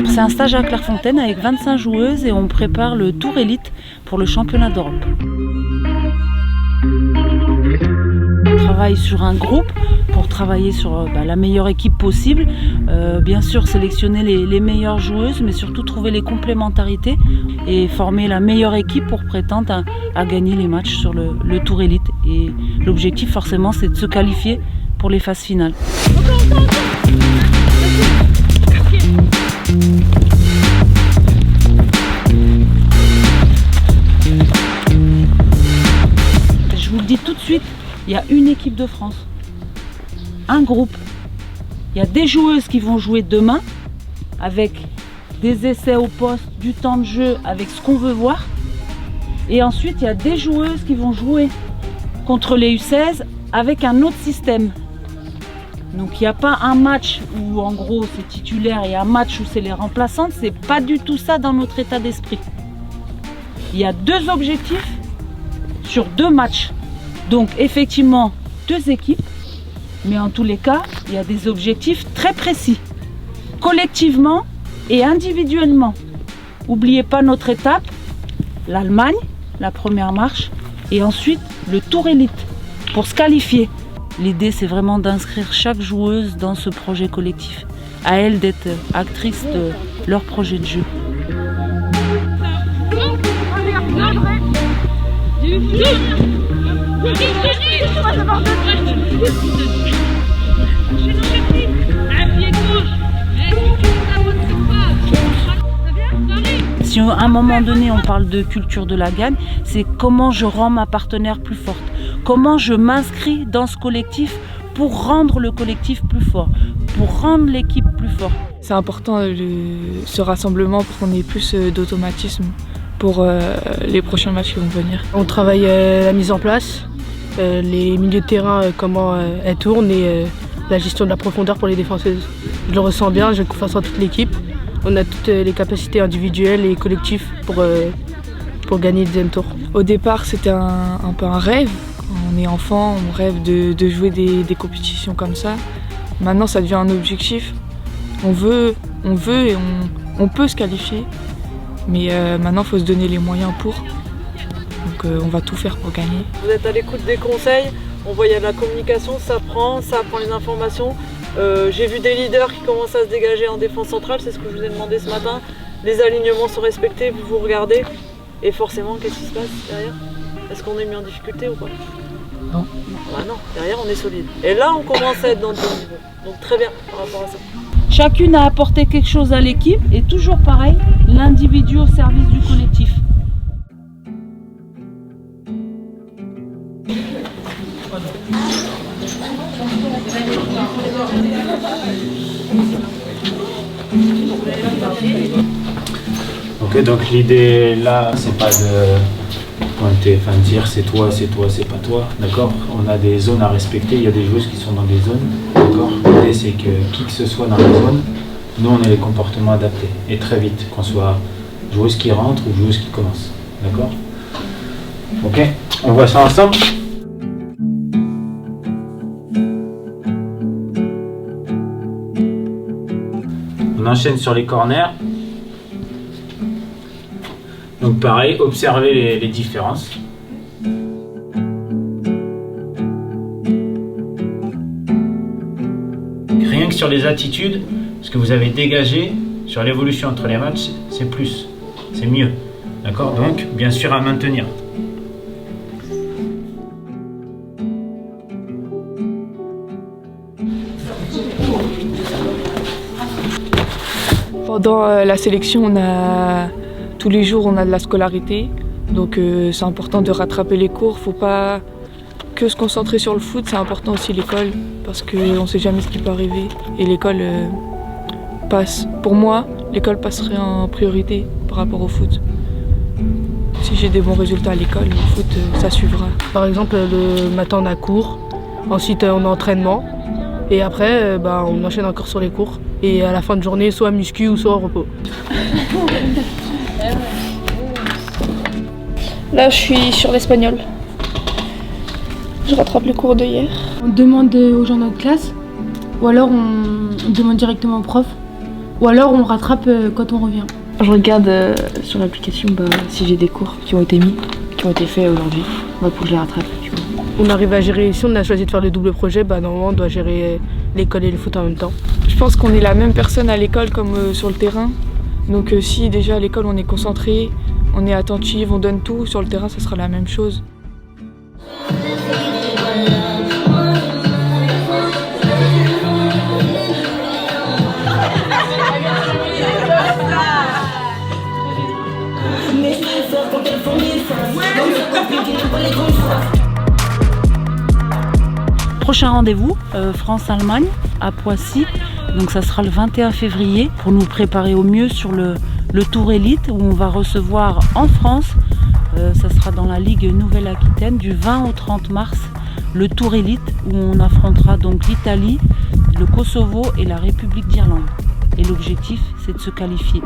C'est un stage à Clairefontaine avec 25 joueuses et on prépare le Tour Élite pour le championnat d'Europe. On travaille sur un groupe pour travailler sur la meilleure équipe possible. Bien sûr sélectionner les meilleures joueuses, mais surtout trouver les complémentarités et former la meilleure équipe pour prétendre à gagner les matchs sur le Tour Élite. Et l'objectif forcément c'est de se qualifier pour les phases finales. Je vous le dis tout de suite, il y a une équipe de France, un groupe. Il y a des joueuses qui vont jouer demain avec des essais au poste, du temps de jeu, avec ce qu'on veut voir. Et ensuite, il y a des joueuses qui vont jouer contre les U16 avec un autre système. Donc il n'y a pas un match où en gros c'est titulaire et un match où c'est les remplaçantes. C'est pas du tout ça dans notre état d'esprit. Il y a deux objectifs sur deux matchs. Donc effectivement deux équipes, mais en tous les cas il y a des objectifs très précis, collectivement et individuellement. N'oubliez pas notre étape, l'Allemagne, la première marche, et ensuite le Tour Élite pour se qualifier. L'idée c'est vraiment d'inscrire chaque joueuse dans ce projet collectif, à elle d'être actrice de leur projet de jeu. Si à un moment donné on parle de culture de la gagne, c'est comment je rends ma partenaire plus forte, comment je m'inscris dans ce collectif pour rendre le collectif plus fort, pour rendre l'équipe plus forte. C'est important ce rassemblement pour qu'on ait plus d'automatisme pour les prochains matchs qui vont venir. On travaille la mise en place, les milieux de terrain, comment elles tournent et la gestion de la profondeur pour les défenseuses. Je le ressens bien, j'ai confiance en toute l'équipe. On a toutes les capacités individuelles et collectives pour gagner le deuxième tour. Au départ, c'était un peu un rêve. On est enfant, on rêve de jouer des compétitions comme ça. Maintenant, ça devient un objectif. On veut et on peut se qualifier. Mais maintenant, il faut se donner les moyens pour. Donc on va tout faire pour gagner. Vous êtes à l'écoute des conseils, on voit il y a de la communication, ça prend les informations. J'ai vu des leaders qui commencent à se dégager en défense centrale, c'est ce que je vous ai demandé ce matin. Les alignements sont respectés, vous regardez. Et forcément, qu'est-ce qui se passe derrière? Est-ce qu'on est mis en difficulté ou pas? Non. Bah non, derrière on est solide. Et là on commence à être dans le bon niveau. Donc très bien par rapport à ça. Chacune a apporté quelque chose à l'équipe et toujours pareil, l'individu au service du collectif. Ok, donc l'idée là, c'est pas de pointer, enfin de dire c'est toi, c'est pas toi, d'accord? On a des zones à respecter, il y a des joueuses qui sont dans des zones, d'accord? L'idée c'est que qui que ce soit dans la zone, nous on ait les comportements adaptés, et très vite, qu'on soit joueuse qui rentre ou joueuse qui commence, d'accord? Ok, on voit ça ensemble? On enchaîne sur les corners. Donc pareil, observez les différences. Rien que sur les attitudes, ce que vous avez dégagé sur l'évolution entre les matchs, c'est plus, c'est mieux. D'accord? Donc, bien sûr, à maintenir. Pendant la sélection, tous les jours, on a de la scolarité. Donc c'est important de rattraper les cours. Faut pas que se concentrer sur le foot, c'est important aussi l'école. Parce qu'on ne sait jamais ce qui peut arriver. Et l'école passe. Pour moi, l'école passerait en priorité par rapport au foot. Si j'ai des bons résultats à l'école, le foot, ça suivra. Par exemple, le matin on a cours, ensuite on a entraînement. Et après, on enchaîne encore sur les cours. Et à la fin de journée, soit muscu ou soit au repos. Là, je suis sur l'espagnol. Je rattrape les cours de hier. On demande aux gens de notre classe, ou alors on demande directement au prof, ou alors on rattrape quand on revient. Je regarde sur l'application si j'ai des cours qui ont été faits aujourd'hui, pour que je les rattrape. Du coup. On arrive à gérer, si on a choisi de faire le double projet, normalement on doit gérer l'école et le foot en même temps. Je pense qu'on est la même personne à l'école comme sur le terrain. Donc si déjà à l'école on est concentré, on est attentif, on donne tout, sur le terrain ça sera la même chose. Prochain rendez-vous, France-Allemagne à Poissy. Donc ça sera le 21 février pour nous préparer au mieux sur le Tour Élite où on va recevoir en France, ça sera dans la Ligue Nouvelle-Aquitaine du 20 au 30 mars, le Tour Élite où on affrontera donc l'Italie, le Kosovo et la République d'Irlande. Et l'objectif c'est de se qualifier.